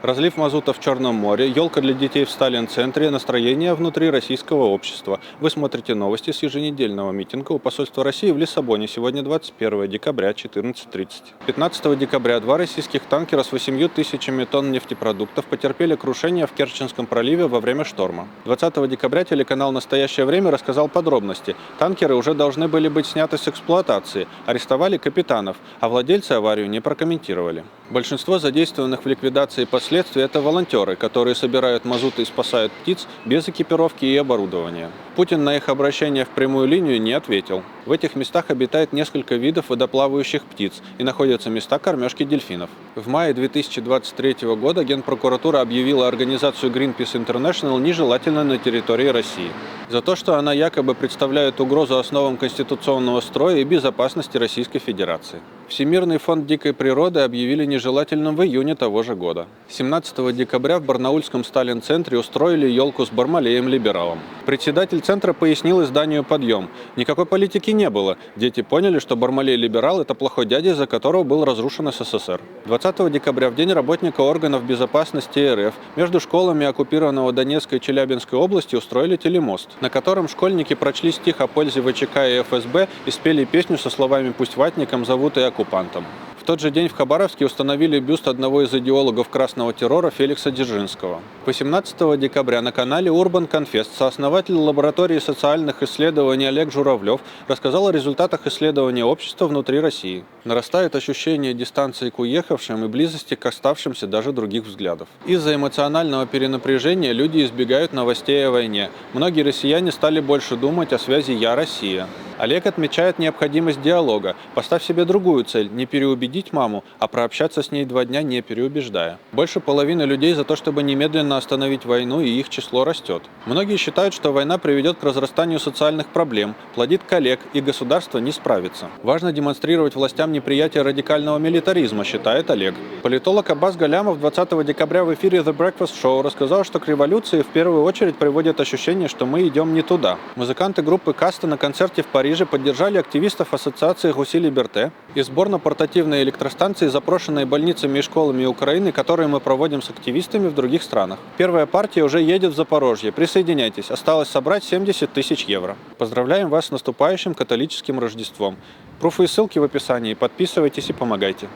Разлив мазута в Черном море, елка для детей в Сталин-центре, настроение внутри российского общества. Вы смотрите новости с еженедельного митинга у посольства России в Лиссабоне. Сегодня 21 декабря, 14:30. 15 декабря два российских танкера с 8 тысячами тонн нефтепродуктов потерпели крушение в Керченском проливе во время шторма. 20 декабря телеканал «Настоящее время» рассказал подробности. Танкеры уже должны были быть сняты с эксплуатации, арестовали капитанов, а владельцы аварию не прокомментировали. Большинство задействованных в ликвидации последствий – это волонтеры, которые собирают мазут и спасают птиц без экипировки и оборудования. Путин на их обращение в прямую линию не ответил. В этих местах обитает несколько видов водоплавающих птиц и находятся места кормежки дельфинов. В мае 2023 года Генпрокуратура объявила организацию Greenpeace International нежелательной на территории России за то, что она якобы представляет угрозу основам конституционного строя и безопасности Российской Федерации. Всемирный фонд дикой природы объявили нежелательным в июне того же года. 17 декабря в барнаульском Сталин-центре устроили елку с Бармалеем-либералом. Председатель центра пояснил изданию «Подъем». Никакой политики не было. Дети поняли, что Бармалей-либерал – это плохой дядя, из-за которого был разрушен СССР. 20 декабря, в день работника органов безопасности РФ, между школами оккупированного Донецкой и Челябинской области устроили телемост, на котором школьники прочли стих о пользе ВЧК и ФСБ и спели песню со словами «Пусть ватникам зовут и оккупантам». В тот же день в Хабаровске установили бюст одного из идеологов красного террора Феликса Дзержинского. 18 декабря на канале Urban Confest сооснователь лаборатории социальных исследований Олег Журавлев рассказал о результатах исследования общества внутри России. Нарастает ощущение дистанции к уехавшим и близости к оставшимся даже других взглядов. Из-за эмоционального перенапряжения люди избегают новостей о войне. Многие россияне стали больше думать о связи «Я-Россия». Олег отмечает необходимость диалога. Поставь себе другую цель – не переубедить маму, а прообщаться с ней 2 дня, не переубеждая. Больше половины людей за то, чтобы немедленно остановить войну, и их число растет. Многие считают, что война приведет к разрастанию социальных проблем, плодит коллег, и государство не справится. Важно демонстрировать властям неприятие радикального милитаризма, считает Олег. Политолог Аббас Галямов 20 декабря в эфире The Breakfast Show рассказал, что к революции в первую очередь приводит ощущение, что мы идем не туда. Музыканты группы «Каста» на концерте в Париже поддержали активистов ассоциации «Руси Либерте» и сбор на портативные электростанции, запрошенные больницами и школами Украины, которые мы проводим с активистами в других странах. Первая партия уже едет в Запорожье. Присоединяйтесь. Осталось собрать 70 тысяч евро. Поздравляем вас с наступающим католическим Рождеством. Пруфы и ссылки в описании. Подписывайтесь и помогайте.